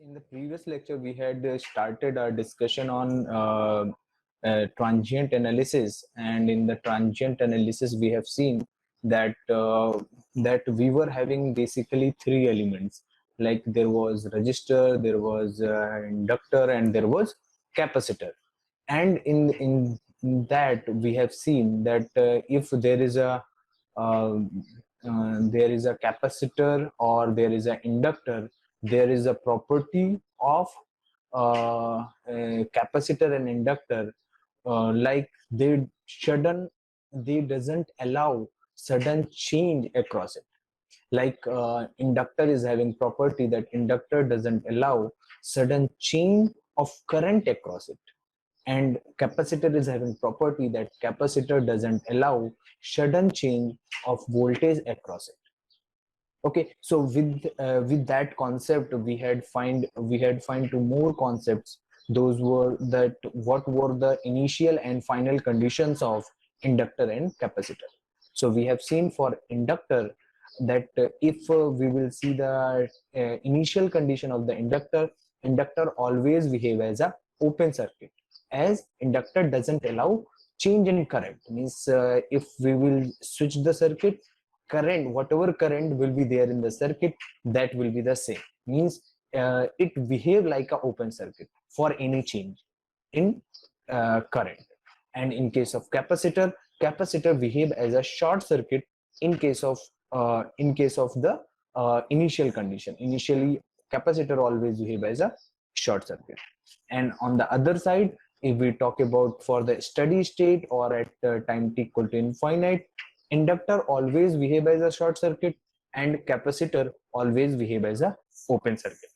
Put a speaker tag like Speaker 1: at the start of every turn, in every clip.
Speaker 1: In the previous lecture, we had started our discussion on transient analysis, and in the transient analysis, we have seen that that we were having basically three elements. Like there was resistor, there was inductor, and there was capacitor. And in that, we have seen that if uh, there is a capacitor or there is an inductor, there is a property of a capacitor and inductor, like they doesn't allow sudden change across it. Like inductor is having property that inductor doesn't allow sudden change of current across it, and capacitor is having property that capacitor doesn't allow sudden change of voltage across it. Okay, so with that concept, we had find two more concepts. Those were that what were the initial and final conditions of inductor and capacitor. So we have seen for inductor that if we will see the initial condition of the inductor always behave as a open circuit, as inductor doesn't allow change in current. Means if we will switch the circuit, current, whatever current will be there in the circuit, that will be the same. Means it behave like a open circuit for any change in current. And in case of capacitor behave as a short circuit in case of the initial condition. Initially capacitor always behave as a short circuit. And on the other side, if we talk about for the steady state or at time t equal to infinite, inductor always behave as a short circuit and capacitor always behave as a open circuit.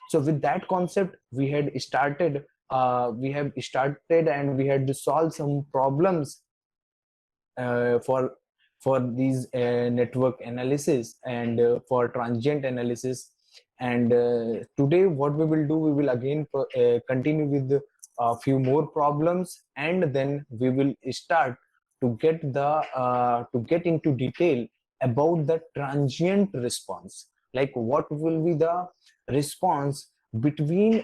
Speaker 1: So with that concept, we have started and we had to solve some problems for these network analysis and for transient analysis. And today what we will do, we will again continue with a few more problems, and then we will start to get into detail about the transient response, like what will be the response between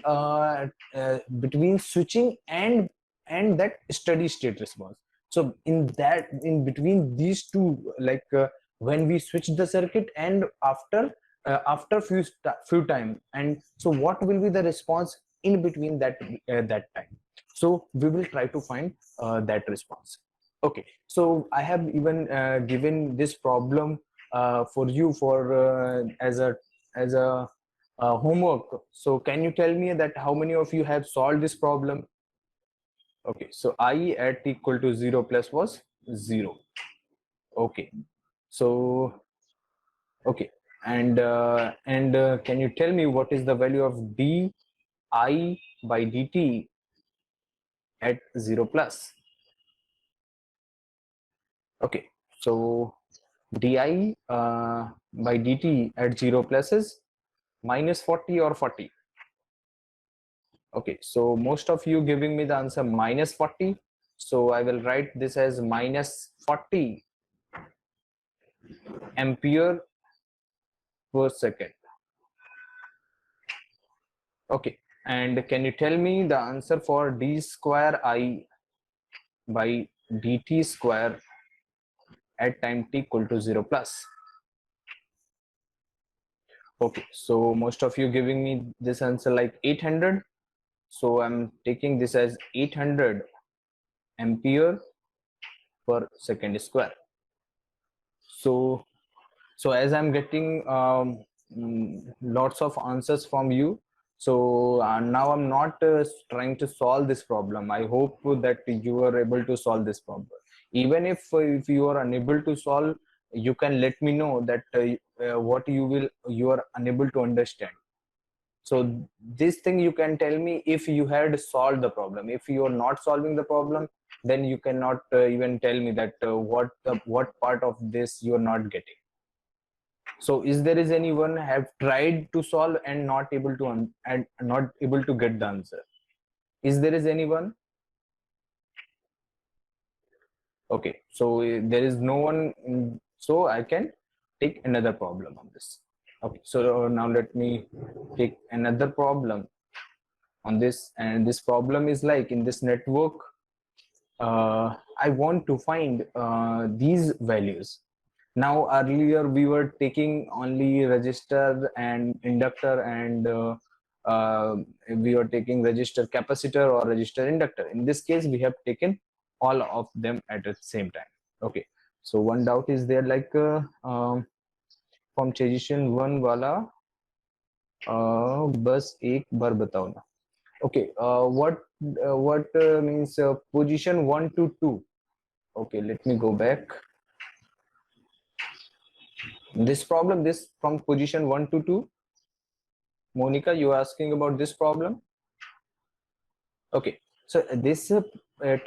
Speaker 1: switching and that steady state response. So in between these two, like when we switch the circuit and after few time, and so what will be the response in between that time. So we will try to find that response. Okay, so I have even given this problem for you for as a homework. So can you tell me that how many of you have solved this problem? Okay, so I at equal to 0 plus was 0. Okay, so okay, and can you tell me what is the value of di by dt at 0 plus? Okay, so di by dt at 0 plus is minus 40 or 40. Okay, so most of you giving me the answer minus 40. So I will write this as minus 40 ampere per second. Okay, and can you tell me the answer for d square I by dt square at time t equal to 0 plus? Okay, so most of you giving me this answer like 800. So I'm taking this as 800 ampere per second square. So as I'm getting lots of answers from you, so now I'm not trying to solve this problem. I hope that you are able to solve this problem. Even if you are unable to solve, you can let me know that what you are unable to understand. So this thing you can tell me if you had solved the problem. If you are not solving the problem, then you cannot even tell me that what part of this you are not getting. So is there is anyone have tried to solve and not able to and not able to get the answer? Is there is anyone? Okay, so there is no one, so I can take another problem on this. Okay, so now let me take another problem on this, and this problem is like in this network, I want to find these values. Now earlier we were taking only resistor and inductor, and we were taking resistor capacitor or resistor inductor. In this case we have taken all of them at the same time. Okay, so one doubt is there, like from position 1 वाला बस एक बार बताओ ना. Okay, what means position 1 to 2. Okay, let me go back. This problem, this from position 1 to 2. Monica, you are asking about this problem. Okay, so this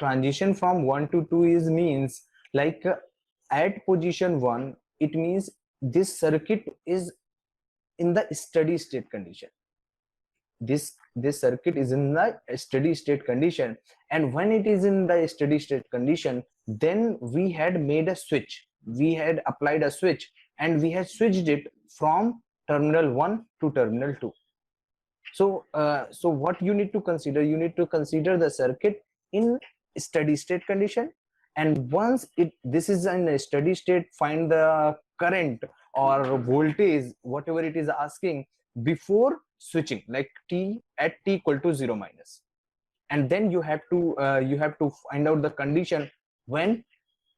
Speaker 1: transition from 1 to 2 is means like at position 1, it means this circuit is in the steady state condition. This circuit is in the steady state condition, and when it is in the steady state condition, then we had made a switch, we had applied a switch, and we had switched it from terminal 1 to terminal 2. So so what you need to consider, you need to consider the circuit in steady state condition, and once this is in a steady state, find the current or voltage, whatever it is asking, before switching, like t at t equal to 0 minus, and then you have to find out the condition when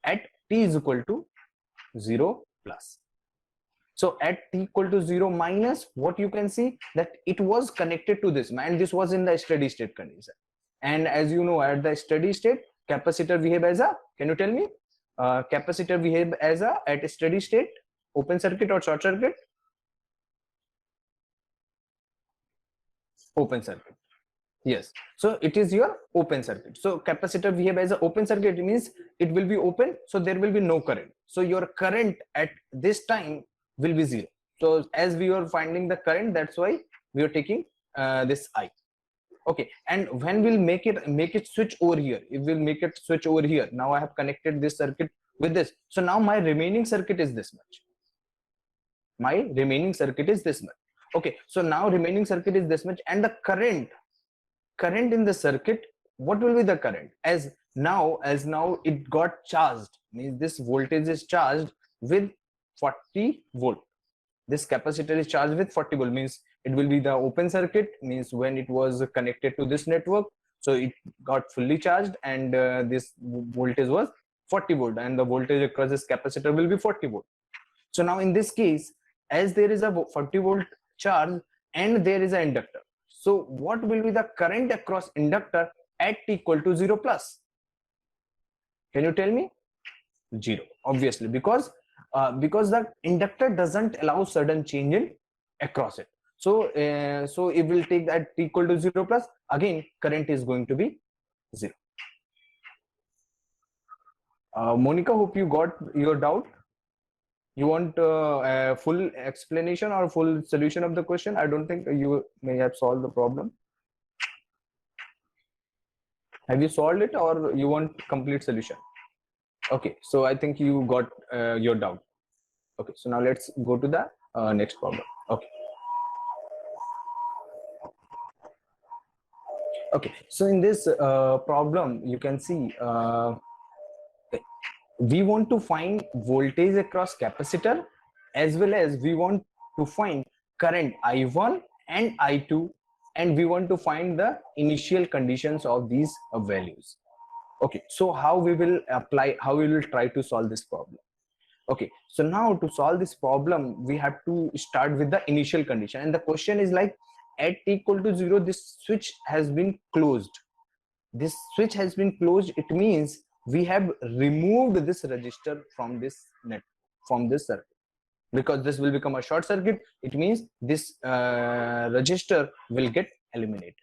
Speaker 1: at t is equal to 0 plus. So at t equal to 0 minus, what you can see that it was connected to this, and this was in the steady state condition. And as you know, at the steady state, capacitor behave as a, can you tell me, capacitor behave as a at a steady state, open circuit or short circuit? Open circuit. Yes, so it is your open circuit. So capacitor behave as an open circuit, means it will be open, so there will be no current. So your current at this time will be 0. So as we are finding the current, that's why we are taking this I. Okay, and when we'll make it switch over here, it will make it switch over here. Now I have connected this circuit with this, so now my remaining circuit is this much. My remaining circuit is this much. Okay, so now remaining circuit is this much, and the current in the circuit, what will be the current? As now it got charged, means this voltage is charged with 40 volt. This capacitor is charged with 40 volt, means it will be the open circuit, means when it was connected to this network, so it got fully charged, and this voltage was 40 volt, and the voltage across this capacitor will be 40 volt. So now in this case, as there is a 40 volt charge and there is an inductor, so what will be the current across inductor at t equal to 0 plus? Can you tell me? 0, obviously, because the inductor doesn't allow sudden change in across it. So so it will take that t equal to 0 plus, again current is going to be 0. Monica, hope you got your doubt. You want a full explanation or full solution of the question? I don't think you may have solved the problem. Have you solved it, or you want complete solution? Okay, so I think you got your doubt. Okay, so now let's go to the next problem. Okay. Okay, so in this problem, you can see we want to find voltage across capacitor, as well as we want to find current I1 and I2, and we want to find the initial conditions of these values. Okay, so how we will try to solve this problem? Okay, so now to solve this problem, we have to start with the initial condition, and the question is like, at t equal to 0, this switch has been closed. This switch has been closed, it means we have removed this resistor from this circuit, because this will become a short circuit. It means this resistor will get eliminated.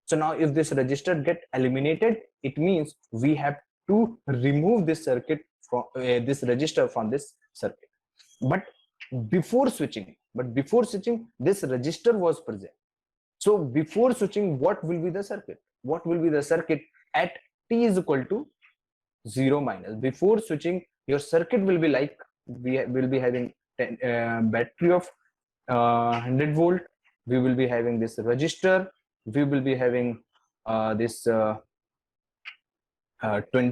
Speaker 1: So now if this resistor get eliminated, it means we have to remove this circuit from this resistor from this circuit. But before switching, this resistor was present. So before switching, what will be the circuit? What will be the circuit at t is equal to 0 minus? Before switching, your circuit will be like, we will be having battery of 100 volt, we will be having this resistor, we will be having this 20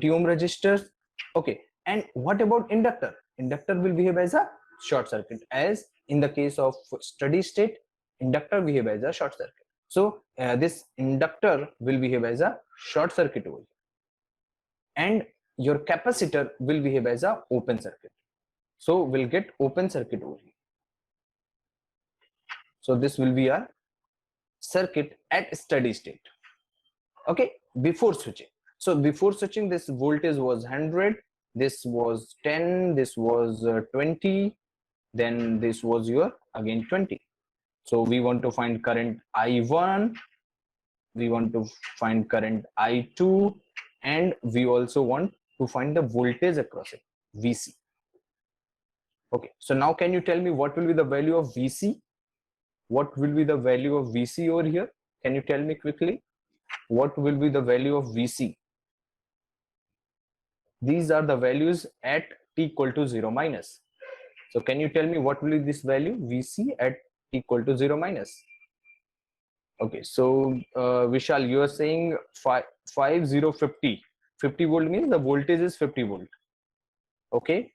Speaker 1: ohm resistors. Okay, and what about inductor? Inductor will behave as a short circuit, as in the case of steady state, inductor behave as a short circuit. So this inductor will behave as a short circuit over here, and your capacitor will behave as a open circuit. So we'll get open circuit over here. So this will be a circuit at steady state. Okay, before switching. So before switching, this voltage was 100, this was 10, this was 20, then this was your again 20. So we want to find current I1, we want to find current I2, and we also want to find the voltage across it, VC. Okay, so now can you tell me what will be the value of VC? What will be the value of VC over here? Can you tell me quickly? What will be the value of VC? These are the values at t equal to 0 minus. So can you tell me what will be this value VC at t equal to 0 minus? Okay, so Vishal, you are saying 50. 50 volt means the voltage is 50 volt. Okay.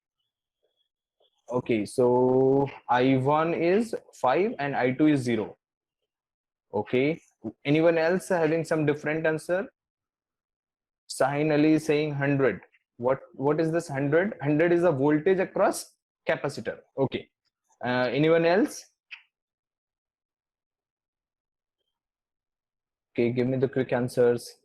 Speaker 1: Okay, so I1 is 5 and I2 is 0. Okay. Anyone else having some different answer? Sahin Ali is saying 100. What is this 100? 100 is a voltage across capacitor. Okay. Anyone else? Okay, give me the quick answers.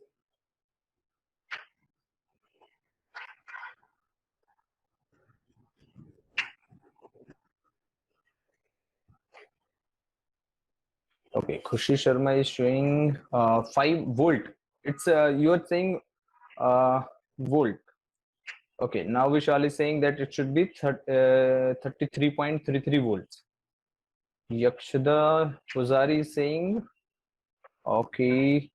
Speaker 1: Okay, Khushi Sharma is showing 5 volt. It's you are saying volt. Okay, now Vishal is saying that it should be 33.33 volts. Yakshada Puzari is saying, okay,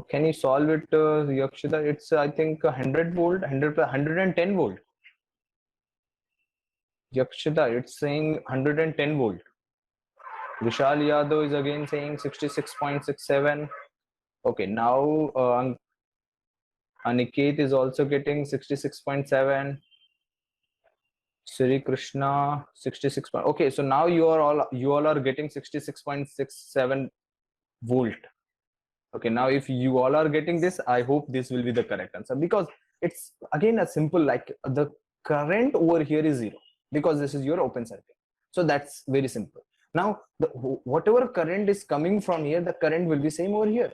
Speaker 1: can you solve it, Yakshada? It's I think 100 volt, 110 volt. Yakshada, it's saying 110 volt. Vishal Yadav is again saying 66.67. Okay, now Aniket is also getting 66.7. Sri Krishna 66. Okay, so now you all are getting 66.67 volt. Okay, now if you all are getting this, I hope this will be the correct answer, because it's again a simple, like the current over here is 0 because this is your open circuit. So that's very simple. Now whatever current is coming from here, the current will be same over here.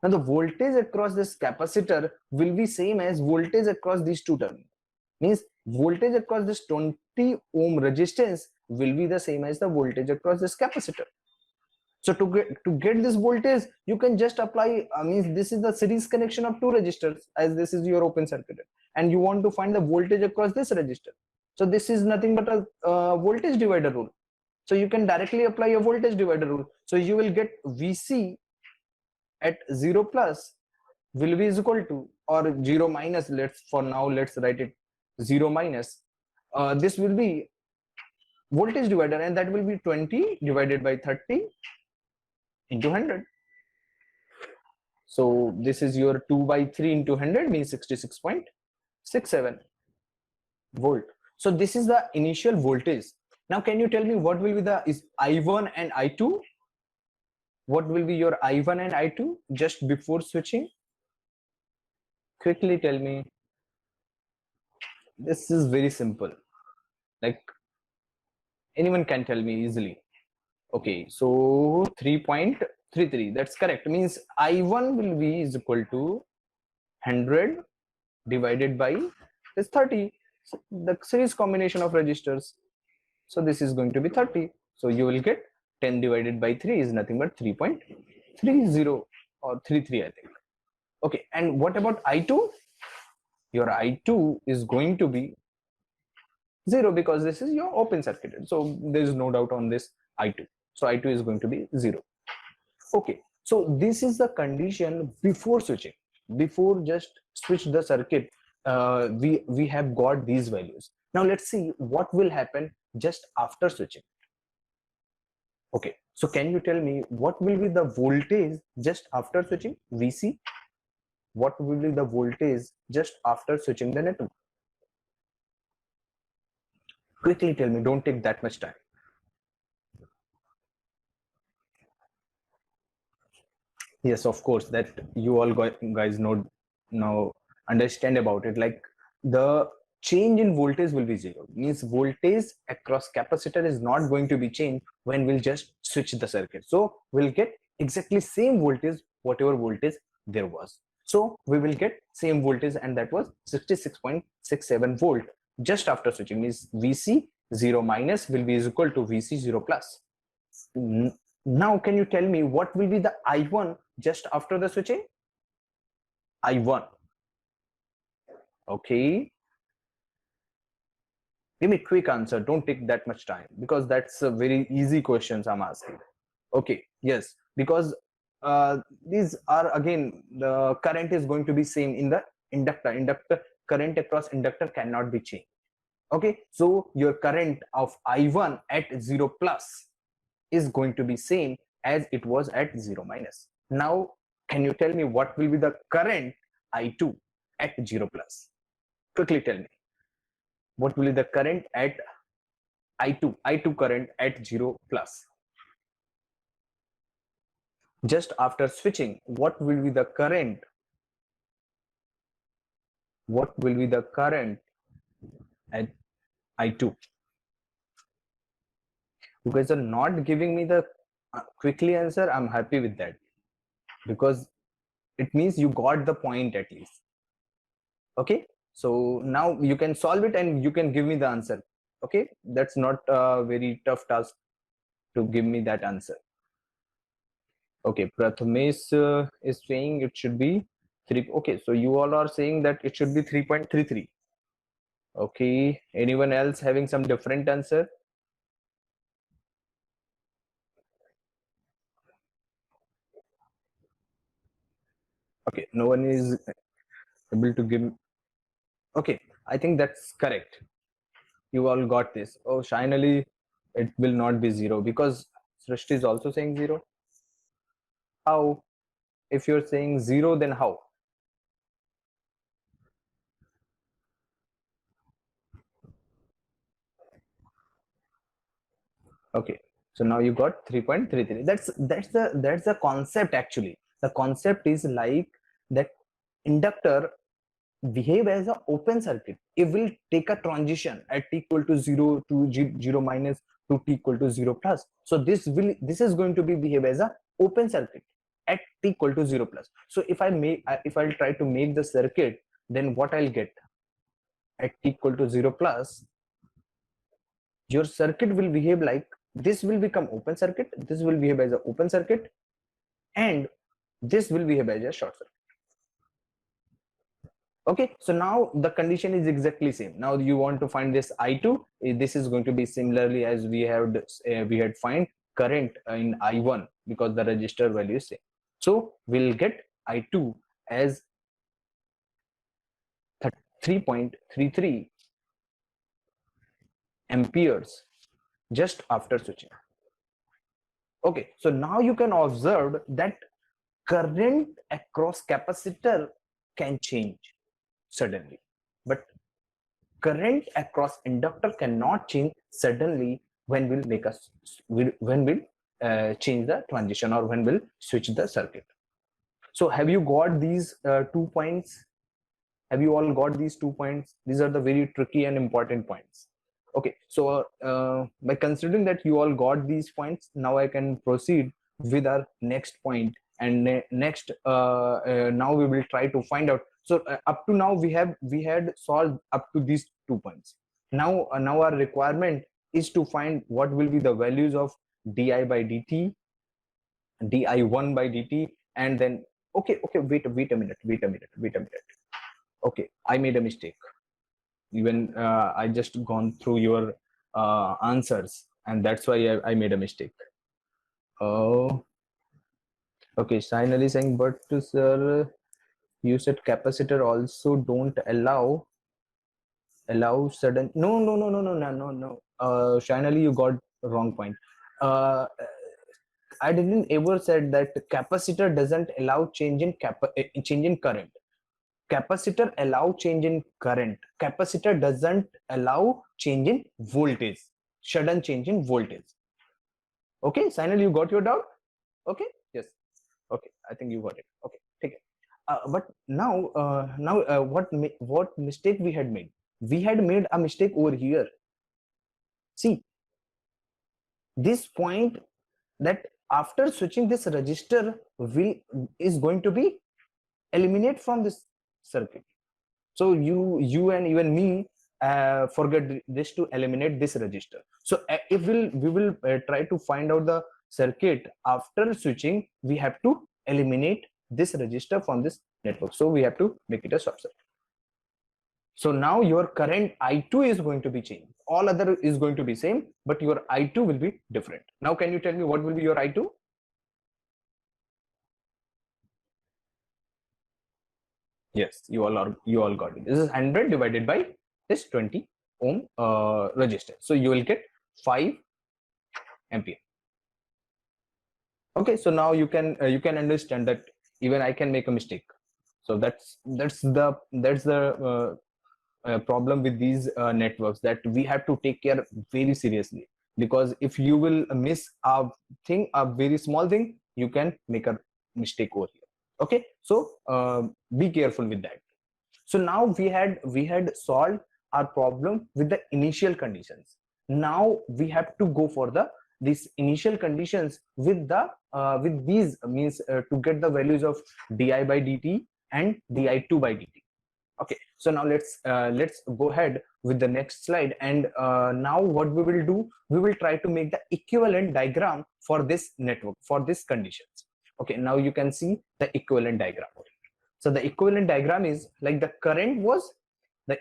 Speaker 1: Now the voltage across this capacitor will be same as voltage across these two terminals. Means voltage across this 20 ohm resistance will be the same as the voltage across this capacitor. So to get this voltage, you can just apply, means this is the series connection of two resistors, as this is your open circuit, and you want to find the voltage across this resistor. So this is nothing but a voltage divider rule. So you can directly apply a voltage divider rule. So you will get VC at 0 plus will be equal to, or 0 minus, let's write it 0 minus, this will be voltage divider, and that will be 20 divided by 30 into 100. So this is your 2 by 3 into 100 means 66.67 volt. So this is the initial voltage. Now can you tell me what will be the is I1 and I2? What will be your I1 and I2 just before switching? Quickly tell me. This is very simple. Like anyone can tell me easily. Okay, so 3.33, that's correct. Means I1 will be is equal to 100 divided by this 30. So the series combination of resistors. So this is going to be 30. So you will get 10 divided by 3 is nothing but 3.30 or 33, I think. Okay, and what about I2? Your I2 is going to be 0 because this is your open circuit. So there is no doubt on this I2. So I2 is going to be 0. Okay, so this is the condition before switching. Before just switch the circuit, we have got these values. Now let's see what will happen just after switching. Okay, so can you tell me what will be the voltage just after switching VC? What will be the voltage just after switching the network? Quickly tell me, don't take that much time. Yes, of course, that you all guys know now, understand about it. Like the change in voltage will be zero, means voltage across capacitor is not going to be changed when we'll just switch the circuit. So we'll get exactly same voltage, whatever voltage there was. So we will get same voltage, and that was 66.67 volt just after switching, means VC 0 minus will be is equal to VC 0 plus. Now, can you tell me what will be the I1 just after the switching? I1. Okay. Give me quick answer. Don't take that much time because that's a very easy questions I'm asking. Okay. Yes. Because these are again the current is going to be same in the inductor. Inductor current across inductor cannot be changed. Okay. So your current of I1 at 0 plus is going to be same as it was at 0 minus. Now, can you tell me what will be the current I2 at 0 plus? Quickly tell me. What will be the current at I2 current at 0 plus? Just after switching, what will be the current? What will be the current at I2? You guys are not giving me the quickly answer. I'm happy with that because it means you got the point at least. Okay, so now you can solve it and you can give me the answer. Okay, that's not a very tough task to give me that answer. Okay, Prathamesh is saying it should be 3. Okay, so you all are saying that it should be 3.33. Okay, anyone else having some different answer? Okay, no one is able to give. Okay, I think that's correct. You all got this. Oh, shinily, it will not be 0 because Srishti is also saying 0. How? If you're saying 0, then how? Okay, so now you got 3.33. That's the concept actually. The concept is like that inductor behave as an open circuit. It will take a transition at t equal to 0 to 0 minus to t equal to 0 plus. So this is going to be behave as a open circuit at t equal to 0 plus. So if I'll try to make the circuit, then what I'll get at t equal to 0 plus, your circuit will behave like this will become open circuit, this will behave as an open circuit, and this will behave as a short circuit. Okay, so now the condition is exactly same. Now you want to find this I2. This is going to be similarly as we had find current in I1 because the register value is same. So we'll get I2 as 3.33 amperes just after switching. Okay, so now you can observe that current across capacitor can change suddenly, but current across inductor cannot change suddenly when we'll make us when we'll change the transition or when we'll switch the circuit. So have you got these 2 points? Have you all got these 2 points? These are the very tricky and important points. Okay, so by considering that you all got these points, now I can proceed with our next point. And next now we will try to find out. So up to now we had solved up to these 2 points. Now our requirement is to find what will be the values of di by dt, di1 by dt, and then okay, wait a minute. Okay, I made a mistake. Even I just gone through your answers, and that's why I made a mistake. Oh, okay. Finally saying, but sir, you said capacitor also don't allow sudden. No. Shinally, you got wrong point. I didn't ever said that capacitor doesn't allow change in current. Capacitor allow change in current. Capacitor doesn't allow change in voltage, sudden change in voltage. Okay, Sinal, you got your doubt? Okay, yes. Okay, I think you got it. Okay, take it. But now, what mistake we had made? We had made a mistake over here. See, this point, that after switching, this resistor is going to be eliminate from this circuit. So you and even me forget this to eliminate this resistor. So if we will try to find out the circuit after switching, we have to eliminate this resistor from this network. So we have to make it a short circuit. So now your current I2 is going to be changed. All other is going to be same, but your I2 will be different. Now can you tell me what will be your I2? Yes, you all got it. This is 100 divided by this 20 ohm resistor. So you will get 5 ampere. Okay, so now you can understand that even I can make a mistake. So that's the problem with these networks, that we have to take care very seriously, because if you will miss a thing, a very small thing, you can make a mistake over here. Okay, so be careful with that. So now we had solved our problem with the initial conditions. Now we have to go for these initial conditions with these means to get the values of di by dt and di2 by dt. Okay, so now let's go ahead with the next slide, and now what we will do, we will try to make the equivalent diagram for this network, for these conditions. Okay, now you can see the equivalent diagram. So the equivalent diagram is like the current was the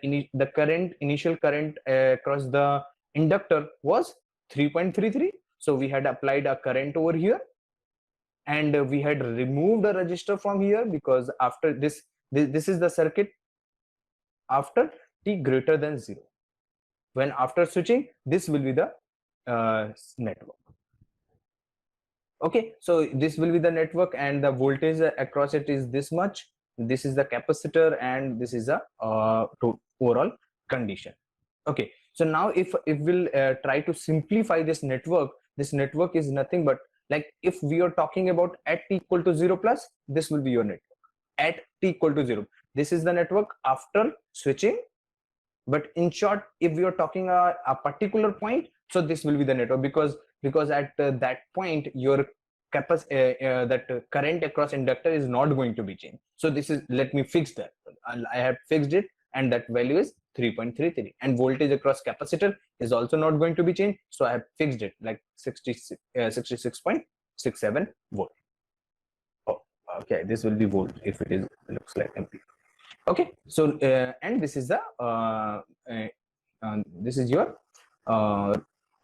Speaker 1: initial current across the inductor was 3.33. So we had applied a current over here, and we had removed a resistor from here, because after this is the circuit after t greater than 0. When after switching, this will be the network. Okay, so this will be the network, and the voltage across it is this much. This is the capacitor, and this is the overall condition. Okay, so now if we'll try to simplify this network is nothing but, like, if we are talking about at t equal to 0 plus, this will be your network at t equal to 0. This is the network after switching. But in short, if we are talking a particular point, so this will be the network, because at that point your that current across inductor is not going to be changed. So this is, let me fix that. I have fixed it, and that value is 3.33, and voltage across capacitor is also not going to be changed, so I have fixed it like 66.67 volt. Oh, okay, this will be volt if it is looks like ampere. Okay, so and this is the this is your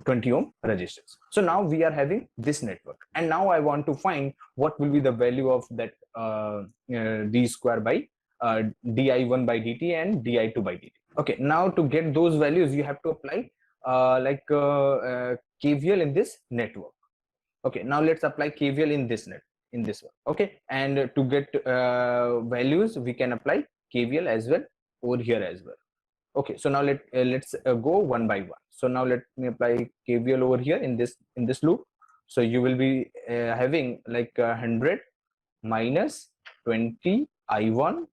Speaker 1: 20 ohm resistance. So now we are having this network, and now I want to find what will be the value of that d square by di1 by dt and di2 by dt. Okay, now to get those values, you have to apply KVL in this network. Okay, now let's apply KVL in this one. Okay, and to get values, we can apply KVL as well over here as well. Okay, so now let's go one by one. So now let me apply KVL over here in this loop. So you will be having like 100 minus 20 I1,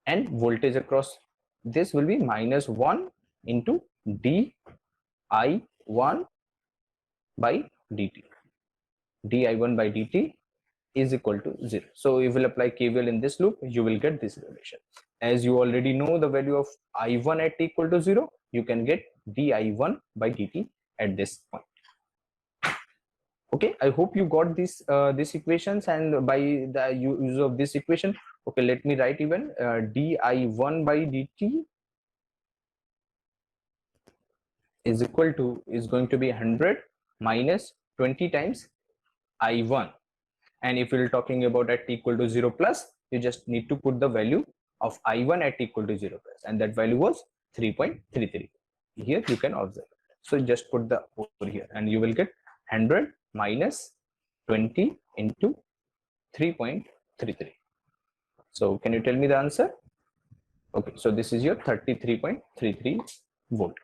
Speaker 1: and voltage across this will be minus 1 into di1 by dt. di1 by dt is equal to 0. So if you will apply KVL in this loop, you will get this relation. As you already know the value of I1 at t equal to 0, you can get di1 by dt at this point. Okay, I hope you got these equations, and by the use of this equation, okay, let me write even di1 by dt is going to be 100 minus 20 times I1. And if you're talking about at t equal to 0 plus, you just need to put the value of I1 at t equal to 0 plus, and that value was 3.33. Here you can observe. So just put the over here, and you will get 100 minus 20 into 3.33. So can you tell me the answer? Okay, so this is your 33.33 volt.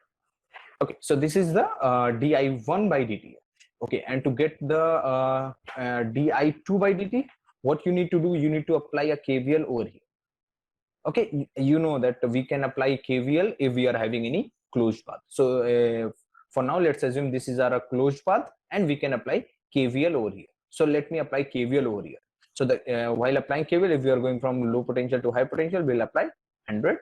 Speaker 1: Okay, so this is the di1 by dt. Okay, and to get the di2 by dt, what you need to do, you need to apply a KVL over here. Okay, you know that we can apply KVL if we are having any closed path. So for now, let's assume this is our closed path and we can apply KVL over here. So let me apply KVL over here. So the while applying KVL, if we are going from low potential to high potential, we'll apply 100.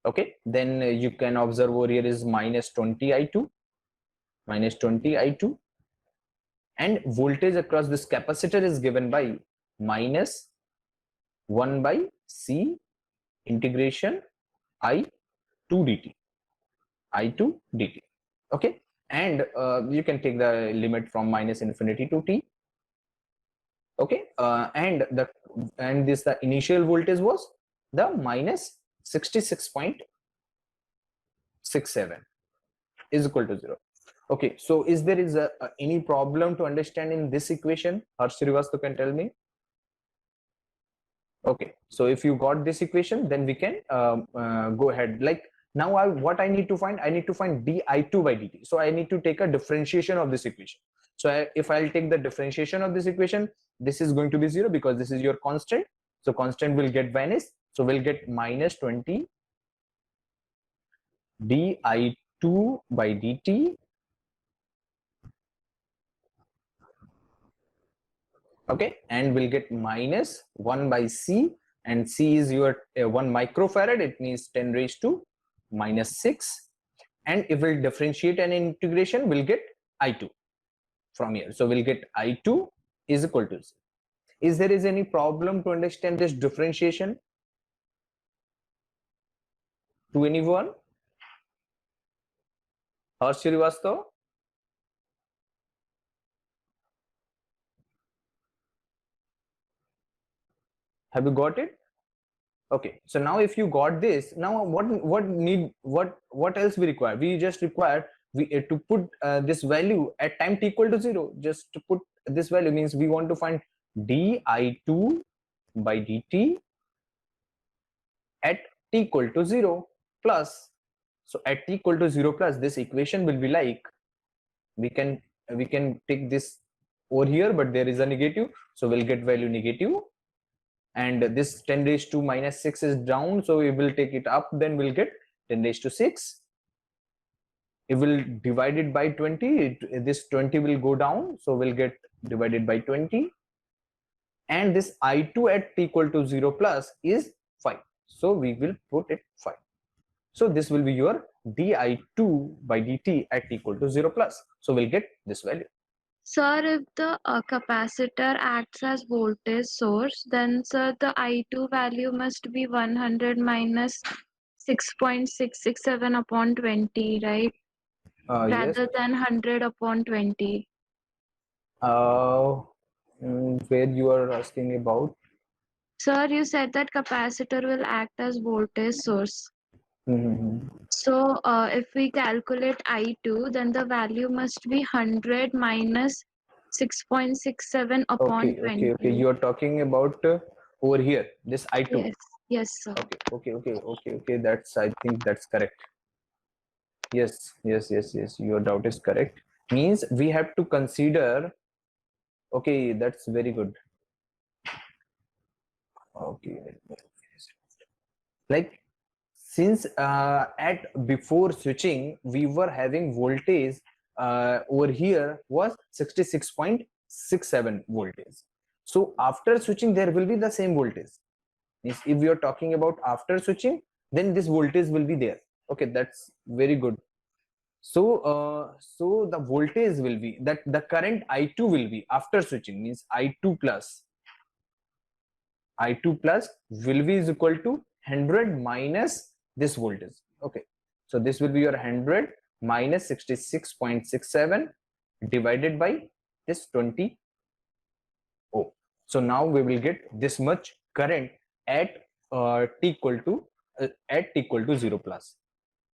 Speaker 1: Okay, then you can observe over here is minus 20 I2, and voltage across this capacitor is given by minus 1 by C integration I2 dt. Okay, and you can take the limit from minus infinity to t. Okay, and the initial voltage was the minus 66.67 is equal to 0. Okay, so is there any problem to understand in this equation? Harsh Srivastava can tell me. Okay, so if you got this equation, then we can go ahead. Like now, what I need to find? I need to find di2 by dt. So I need to take a differentiation of this equation. So if I'll take the differentiation of this equation, this is going to be 0 because this is your constant. So constant will get vanished. So we'll get minus 20 di2 by dt. Okay, and we'll get minus 1 by C, and C is your 1 microfarad. It means 10 raised to minus 6. And if we'll differentiate an integration, we'll get I2 from here. So we'll get I2 is equal to 0. Is there any problem to understand this differentiation? To anyone? Harsh Srivastava? Have you got it? Okay, so now if you got this, now what else we require? We just require to put this value at time t equal to 0. Just to put this value means we want to find di2 by dt at t equal to 0 plus. So at t equal to 0 plus, this equation will be like, we can take this over here, but there is a negative, so we'll get value negative. And this 10 raised to minus 6 is down, so we will take it up, then we'll get 10 raised to 6. It will divide it by 20, this 20 will go down, so we'll get divided by 20. And this I2 at t equal to 0 plus is 5, so we will put it 5. So this will be your di2 by dt at t equal to 0 plus, so we'll get this value.
Speaker 2: Sir, if the capacitor acts as voltage source, then sir, the I2 value must be 100 minus 6.667 upon 20, right?
Speaker 1: Yes.
Speaker 2: Rather than 100 upon 20.
Speaker 1: Where you are asking about?
Speaker 2: Sir, you said that capacitor will act as voltage source. So if we calculate I2, then the value must be 100 minus 6.67 upon 20.
Speaker 1: Okay. You're talking about over here, this I2.
Speaker 2: Yes, sir.
Speaker 1: Okay. That's, I think that's correct. Yes. Your doubt is correct. Means we have to consider. Okay, that's very good. Okay. Like, since at before switching we were having voltage over here was 66.67 voltage. So after switching there will be the same voltage. If we are talking about after switching, then this voltage will be there. Okay, that's very good. So so the voltage will be that the current I2 will be after switching, means I2 plus will be is equal to 100 minus this voltage. Okay, so this will be your 100 minus 66.67 divided by this 20 ohm. So now we will get this much current at t equal to 0 plus.